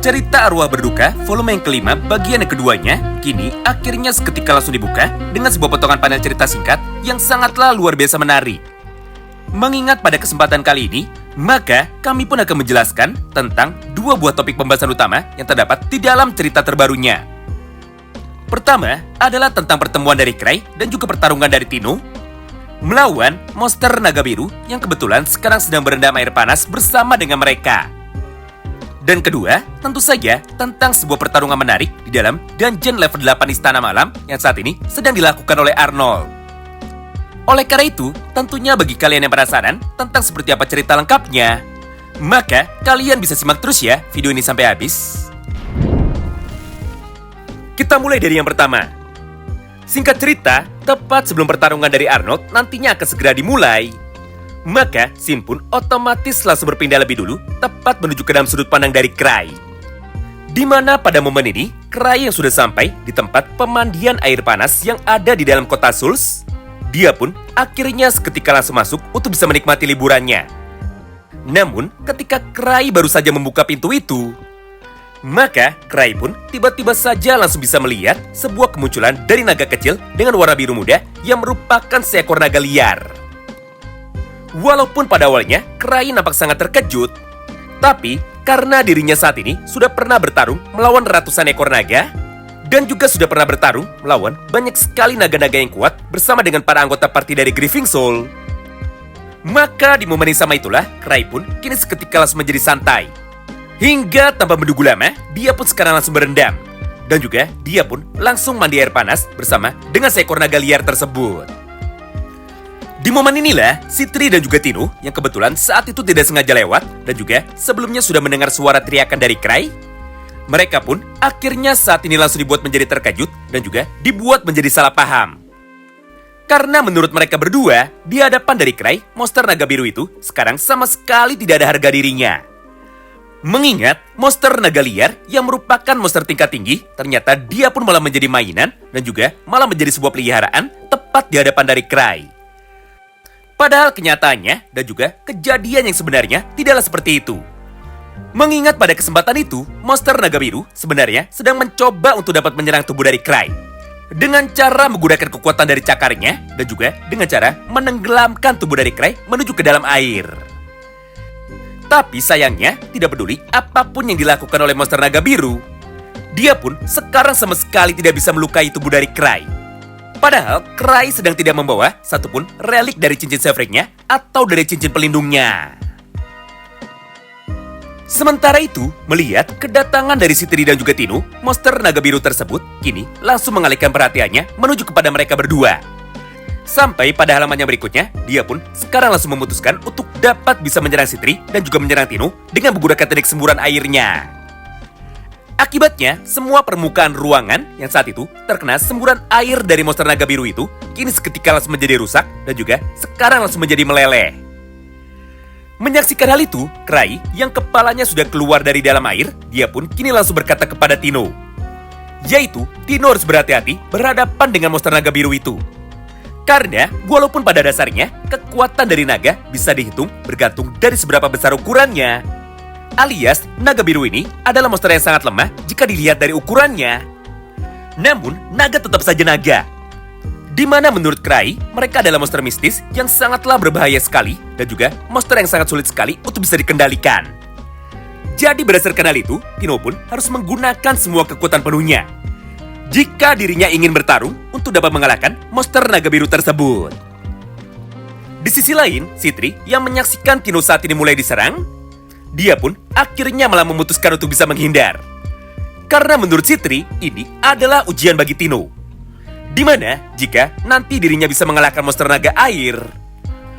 Cerita Arwah Berduka volume yang kelima bagian yang keduanya kini akhirnya seketika langsung dibuka dengan sebuah potongan panel cerita singkat yang sangatlah luar biasa menarik. Mengingat pada kesempatan kali ini, maka kami pun akan menjelaskan tentang dua buah topik pembahasan utama yang terdapat di dalam cerita terbarunya. Pertama adalah tentang pertemuan dari Cray dan juga pertarungan dari Tino melawan monster naga biru yang kebetulan sekarang sedang berendam air panas bersama dengan mereka. Dan kedua, tentu saja tentang sebuah pertarungan menarik di dalam dungeon level 8 Istana Malam yang saat ini sedang dilakukan oleh Arnold. Oleh karena itu, tentunya bagi kalian yang penasaran tentang seperti apa cerita lengkapnya, maka kalian bisa simak terus ya video ini sampai habis. Kita mulai dari yang pertama. Singkat cerita, tepat sebelum pertarungan dari Arnold nantinya akan segera dimulai, maka Sin pun otomatis langsung berpindah lebih dulu, tepat menuju ke dalam sudut pandang dari Cray. Di mana pada momen ini, Cray yang sudah sampai di tempat pemandian air panas yang ada di dalam kota Souls, dia pun akhirnya seketika langsung masuk untuk bisa menikmati liburannya. Namun, ketika Cray baru saja membuka pintu itu, maka Cray pun tiba-tiba saja langsung bisa melihat sebuah kemunculan dari naga kecil dengan warna biru muda yang merupakan seekor naga liar. Walaupun pada awalnya Cray nampak sangat terkejut, tapi karena dirinya saat ini sudah pernah bertarung melawan ratusan ekor naga, dan juga sudah pernah bertarung melawan banyak sekali naga-naga yang kuat bersama dengan para anggota party dari Grieving Soul, maka di momen yang sama itulah Cray pun kini seketika langsung menjadi santai. Hingga tanpa menunggu lama, dia pun sekarang langsung berendam. Dan juga dia pun langsung mandi air panas bersama dengan seekor naga liar tersebut. Di momen inilah, Citri dan juga Tino yang kebetulan saat itu tidak sengaja lewat dan juga sebelumnya sudah mendengar suara teriakan dari Cray. Mereka pun akhirnya saat ini langsung dibuat menjadi terkejut dan juga dibuat menjadi salah paham. Karena menurut mereka berdua, di hadapan dari Cray, monster naga biru itu sekarang sama sekali tidak ada harga dirinya. Mengingat monster naga liar yang merupakan monster tingkat tinggi, ternyata dia pun malah menjadi mainan dan juga malah menjadi sebuah peliharaan tepat di hadapan dari Cray. Padahal kenyataannya dan juga kejadian yang sebenarnya tidaklah seperti itu. Mengingat pada kesempatan itu, monster naga biru sebenarnya sedang mencoba untuk dapat menyerang tubuh dari Cray dengan cara menggunakan kekuatan dari cakarnya dan juga dengan cara menenggelamkan tubuh dari Cray menuju ke dalam air. Tapi sayangnya, tidak peduli apapun yang dilakukan oleh monster naga biru, dia pun sekarang sama sekali tidak bisa melukai tubuh dari Cray. Padahal Cray sedang tidak membawa satupun relik dari cincin Sevriknya atau dari cincin pelindungnya. Sementara itu, melihat kedatangan dari Citri dan juga Tino, monster naga biru tersebut kini langsung mengalihkan perhatiannya menuju kepada mereka berdua. Sampai pada halaman yang berikutnya, dia pun sekarang langsung memutuskan untuk dapat bisa menyerang Citri dan juga menyerang Tino dengan menggunakan teknik semburan airnya. Akibatnya, semua permukaan ruangan yang saat itu terkena semburan air dari monster naga biru itu kini seketika langsung menjadi rusak dan juga sekarang langsung menjadi meleleh. Menyaksikan hal itu, Cray yang kepalanya sudah keluar dari dalam air, dia pun kini langsung berkata kepada Tino, yaitu Tino harus berhati-hati berhadapan dengan monster naga biru itu. Karena walaupun pada dasarnya kekuatan dari naga bisa dihitung bergantung dari seberapa besar ukurannya, alias, naga biru ini adalah monster yang sangat lemah jika dilihat dari ukurannya. Namun, naga tetap saja naga. Di mana menurut Cray, mereka adalah monster mistis yang sangatlah berbahaya sekali dan juga monster yang sangat sulit sekali untuk bisa dikendalikan. Jadi berdasarkan hal itu, Tino pun harus menggunakan semua kekuatan penuhnya jika dirinya ingin bertarung untuk dapat mengalahkan monster naga biru tersebut. Di sisi lain, Citri yang menyaksikan Tino saat ini mulai diserang, dia pun akhirnya malah memutuskan untuk bisa menghindar. Karena menurut Citri, ini adalah ujian bagi Tino. Di mana jika nanti dirinya bisa mengalahkan monster naga air,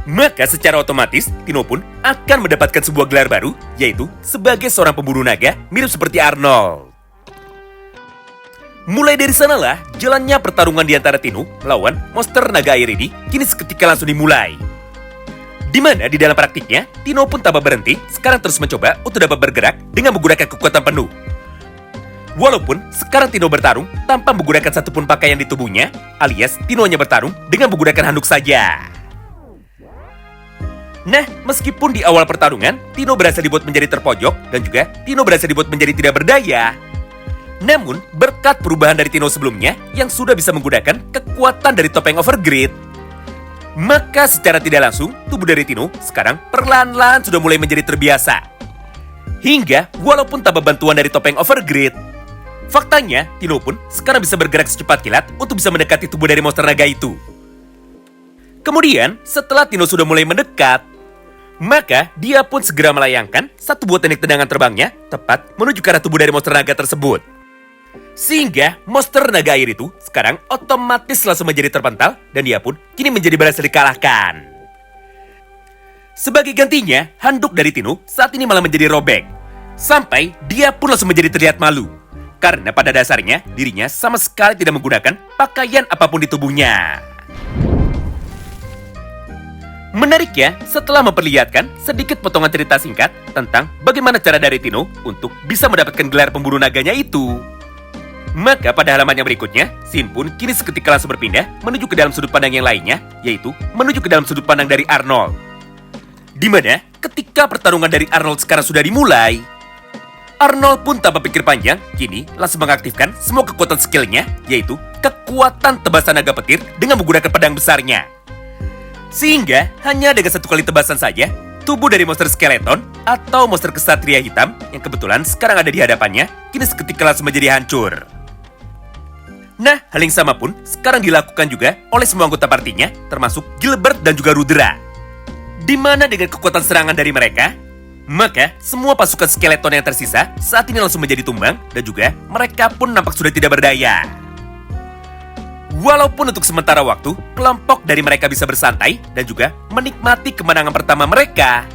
maka secara otomatis Tino pun akan mendapatkan sebuah gelar baru, yaitu sebagai seorang pemburu naga mirip seperti Arnold. Mulai dari sanalah jalannya pertarungan di antara Tino melawan monster naga air ini kini seketika langsung dimulai. Di mana di dalam praktiknya, Tino pun tanpa berhenti sekarang terus mencoba untuk dapat bergerak dengan menggunakan kekuatan penuh. Walaupun sekarang Tino bertarung tanpa menggunakan satupun pakaian di tubuhnya, alias Tino hanya bertarung dengan menggunakan handuk saja. Nah, meskipun di awal pertarungan, Tino berhasil dibuat menjadi terpojok dan juga Tino berhasil dibuat menjadi tidak berdaya. Namun, berkat perubahan dari Tino sebelumnya yang sudah bisa menggunakan kekuatan dari topeng Overgrid, maka secara tidak langsung, tubuh dari Tino sekarang perlahan-lahan sudah mulai menjadi terbiasa. Hingga, walaupun tanpa bantuan dari topeng Overgrid, faktanya, Tino pun sekarang bisa bergerak secepat kilat untuk bisa mendekati tubuh dari monster naga itu. Kemudian, setelah Tino sudah mulai mendekat, maka dia pun segera melayangkan satu buah teknik tendangan terbangnya tepat menuju ke arah tubuh dari monster naga tersebut. Sehingga monster naga air itu sekarang otomatis langsung menjadi terpental dan dia pun kini menjadi berhasil dikalahkan. Sebagai gantinya, handuk dari Tino saat ini malah menjadi robek. Sampai dia pun langsung menjadi terlihat malu. Karena pada dasarnya dirinya sama sekali tidak menggunakan pakaian apapun di tubuhnya. Menariknya, setelah memperlihatkan sedikit potongan cerita singkat tentang bagaimana cara dari Tino untuk bisa mendapatkan gelar pemburu naganya itu, maka pada halaman yang berikutnya, Shin pun kini seketika langsung berpindah menuju ke dalam sudut pandang yang lainnya, yaitu menuju ke dalam sudut pandang dari Arnold. Di mana ketika pertarungan dari Arnold sekarang sudah dimulai, Arnold pun tanpa pikir panjang, kini langsung mengaktifkan semua kekuatan skillnya, yaitu kekuatan tebasan naga petir dengan menggunakan pedang besarnya. Sehingga hanya dengan satu kali tebasan saja, tubuh dari monster skeleton atau monster kesatria hitam yang kebetulan sekarang ada di hadapannya, kini seketika langsung menjadi hancur. Nah, hal yang sama pun sekarang dilakukan juga oleh semua anggota partinya, termasuk Gilbert dan juga Rudra. Di mana dengan kekuatan serangan dari mereka, maka semua pasukan skeleton yang tersisa saat ini langsung menjadi tumbang dan juga mereka pun nampak sudah tidak berdaya. Walaupun untuk sementara waktu, kelompok dari mereka bisa bersantai dan juga menikmati kemenangan pertama mereka.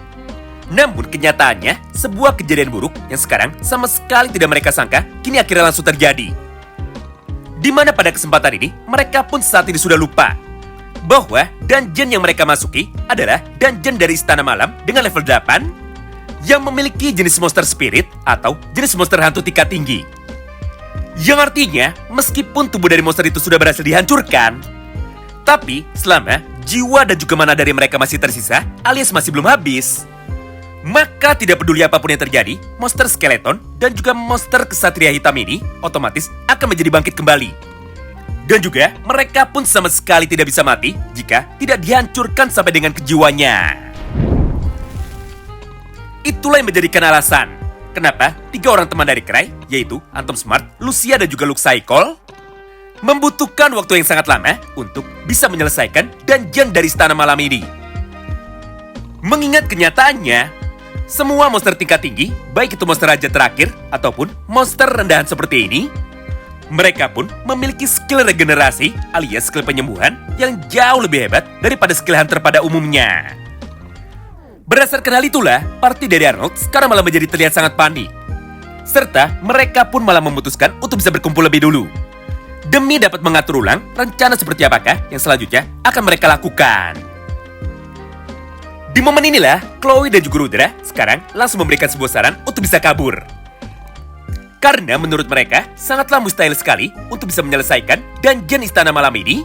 Namun kenyataannya, sebuah kejadian buruk yang sekarang sama sekali tidak mereka sangka, kini akhirnya langsung terjadi. Di mana pada kesempatan ini, mereka pun saat ini sudah lupa bahwa dungeon yang mereka masuki adalah dungeon dari Istana Malam dengan level 8 yang memiliki jenis monster spirit atau jenis monster hantu tingkat tinggi. Yang artinya, meskipun tubuh dari monster itu sudah berhasil dihancurkan, tapi selama jiwa dan juga mana dari mereka masih tersisa, alias masih belum habis, maka tidak peduli apapun yang terjadi, monster skeleton dan juga monster kesatria hitam ini otomatis akan menjadi bangkit kembali. Dan juga mereka pun sama sekali tidak bisa mati jika tidak dihancurkan sampai dengan kejiwanya. Itulah yang menjadikan alasan kenapa 3 orang teman dari Cry, yaitu Atom Smart, Lucia dan juga Luke Cycle, membutuhkan waktu yang sangat lama untuk bisa menyelesaikan dungeon dari Istana Malam ini. Mengingat kenyataannya, semua monster tingkat tinggi, baik itu monster raja terakhir ataupun monster rendahan seperti ini, mereka pun memiliki skill regenerasi alias skill penyembuhan yang jauh lebih hebat daripada skill hunter pada umumnya. Berdasarkan hal itulah, party dari Arnold sekarang malah menjadi terlihat sangat panik. Serta mereka pun malah memutuskan untuk bisa berkumpul lebih dulu, demi dapat mengatur ulang rencana seperti apakah yang selanjutnya akan mereka lakukan. Di momen inilah, Chloe dan juga Rudra sekarang langsung memberikan sebuah saran untuk bisa kabur. Karena menurut mereka, sangatlah mustahil sekali untuk bisa menyelesaikan dungeon Istana Malam ini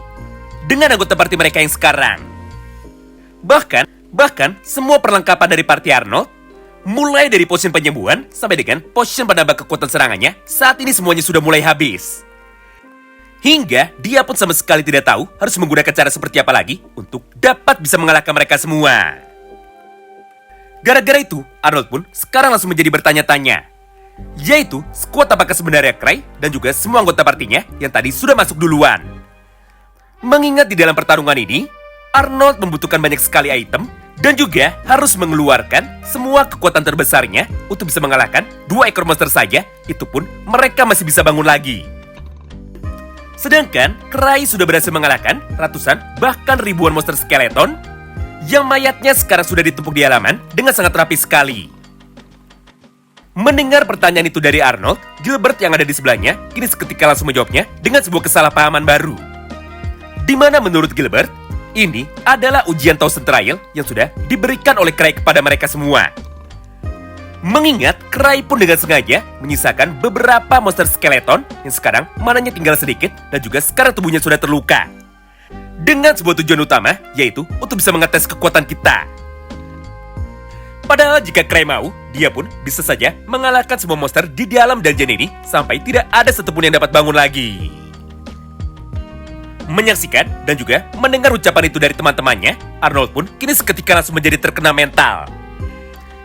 dengan anggota party mereka yang sekarang. Bahkan semua perlengkapan dari party Arnold, mulai dari potion penyembuhan sampai dengan potion penambah kekuatan serangannya, saat ini semuanya sudah mulai habis. Hingga dia pun sama sekali tidak tahu harus menggunakan cara seperti apa lagi untuk dapat bisa mengalahkan mereka semua. Gara-gara itu, Arnold pun sekarang langsung menjadi bertanya-tanya, yaitu skuad apakah sebenarnya Cry dan juga semua anggota partinya yang tadi sudah masuk duluan. Mengingat di dalam pertarungan ini, Arnold membutuhkan banyak sekali item dan juga harus mengeluarkan semua kekuatan terbesarnya untuk bisa mengalahkan 2 ekor monster saja, itu pun mereka masih bisa bangun lagi. Sedangkan Cry sudah berhasil mengalahkan ratusan bahkan ribuan monster skeleton yang mayatnya sekarang sudah ditumpuk di halaman dengan sangat rapi sekali. Mendengar pertanyaan itu dari Arnold, Gilbert yang ada di sebelahnya kini seketika langsung menjawabnya dengan sebuah kesalahpahaman baru. Di mana menurut Gilbert, ini adalah ujian Thousand Trial yang sudah diberikan oleh Cry kepada mereka semua. Mengingat Cry pun dengan sengaja menyisakan beberapa monster skeleton yang sekarang mananya tinggal sedikit dan juga sekarang tubuhnya sudah terluka. Dengan sebuah tujuan utama, yaitu untuk bisa mengetes kekuatan kita. Padahal jika Cray mau, dia pun bisa saja mengalahkan semua monster di dalam dungeon ini sampai tidak ada satupun yang dapat bangun lagi. Menyaksikan dan juga mendengar ucapan itu dari teman-temannya, Arnold pun kini seketika langsung menjadi terkena mental.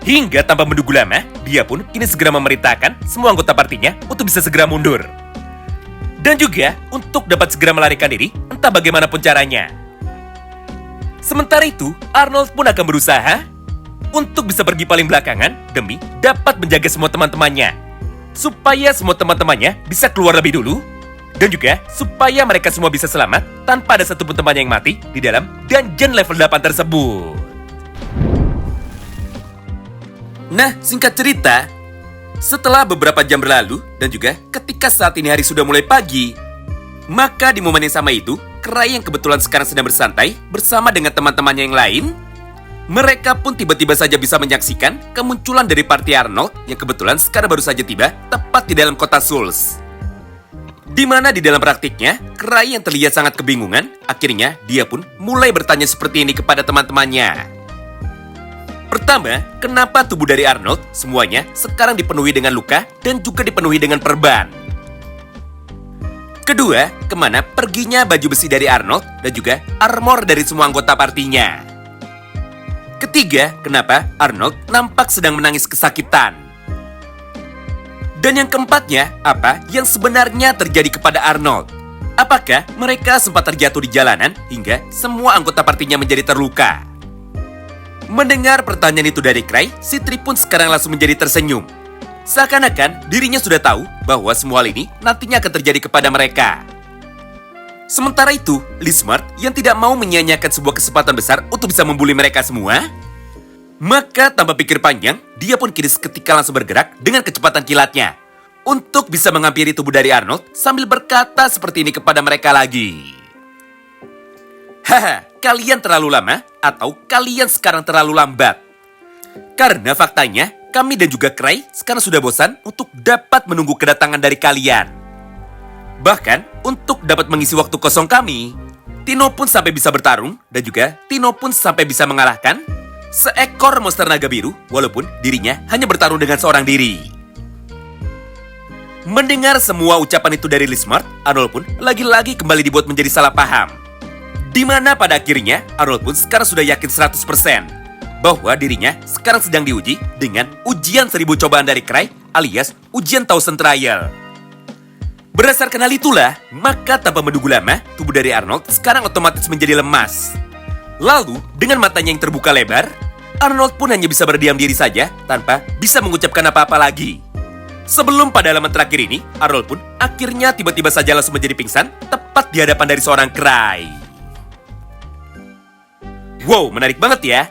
Hingga tanpa menunggu lama, dia pun kini segera memerintahkan semua anggota partinya untuk bisa segera mundur. Dan juga untuk dapat segera melarikan diri, entah bagaimanapun caranya. Sementara itu, Arnold pun akan berusaha untuk bisa pergi paling belakangan demi dapat menjaga semua teman-temannya. Supaya semua teman-temannya bisa keluar lebih dulu, dan juga supaya mereka semua bisa selamat tanpa ada satupun temannya yang mati di dalam dungeon level 8 tersebut. Nah, singkat cerita, setelah beberapa jam berlalu dan juga ketika saat ini hari sudah mulai pagi, maka di momen yang sama itu, Cray yang kebetulan sekarang sedang bersantai bersama dengan teman-temannya yang lain, mereka pun tiba-tiba saja bisa menyaksikan kemunculan dari party Arnold yang kebetulan sekarang baru saja tiba tepat di dalam kota Souls. Di mana di dalam praktiknya, Cray yang terlihat sangat kebingungan, akhirnya dia pun mulai bertanya seperti ini kepada teman-temannya. Pertama, kenapa tubuh dari Arnold semuanya sekarang dipenuhi dengan luka dan juga dipenuhi dengan perban? Kedua, kemana perginya baju besi dari Arnold dan juga armor dari semua anggota partinya? Ketiga, kenapa Arnold nampak sedang menangis kesakitan? Dan yang keempatnya, apa yang sebenarnya terjadi kepada Arnold? Apakah mereka sempat terjatuh di jalanan hingga semua anggota partinya menjadi terluka? Mendengar pertanyaan itu dari Cray, si Tri pun sekarang langsung menjadi tersenyum. Seakan-akan dirinya sudah tahu bahwa semua hal ini nantinya akan terjadi kepada mereka. Sementara itu, Lismart yang tidak mau menyia-nyiakan sebuah kesempatan besar untuk bisa membuli mereka semua, maka tanpa pikir panjang, dia pun kini seketika langsung bergerak dengan kecepatan kilatnya untuk bisa menghampiri tubuh dari Arnold sambil berkata seperti ini kepada mereka lagi. Haha, kalian terlalu lama atau kalian sekarang terlalu lambat. Karena faktanya, kami dan juga Cray sekarang sudah bosan untuk dapat menunggu kedatangan dari kalian. Bahkan, untuk dapat mengisi waktu kosong kami, Tino pun sampai bisa bertarung dan juga Tino pun sampai bisa mengalahkan seekor monster naga biru walaupun dirinya hanya bertarung dengan seorang diri. Mendengar semua ucapan itu dari Lismart, Arnold pun lagi-lagi kembali dibuat menjadi salah paham. Di mana pada akhirnya Arnold pun sekarang sudah yakin 100% bahwa dirinya sekarang sedang diuji dengan ujian 1000 cobaan dari Cray alias ujian Thousand Trial. Berdasarkan hal itulah, maka tanpa menunggu lama, tubuh dari Arnold sekarang otomatis menjadi lemas. Lalu, dengan matanya yang terbuka lebar, Arnold pun hanya bisa berdiam diri saja tanpa bisa mengucapkan apa-apa lagi. Sebelum pada halaman terakhir ini, Arnold pun akhirnya tiba-tiba saja langsung menjadi pingsan tepat di hadapan dari seorang Cray. Wow, menarik banget ya.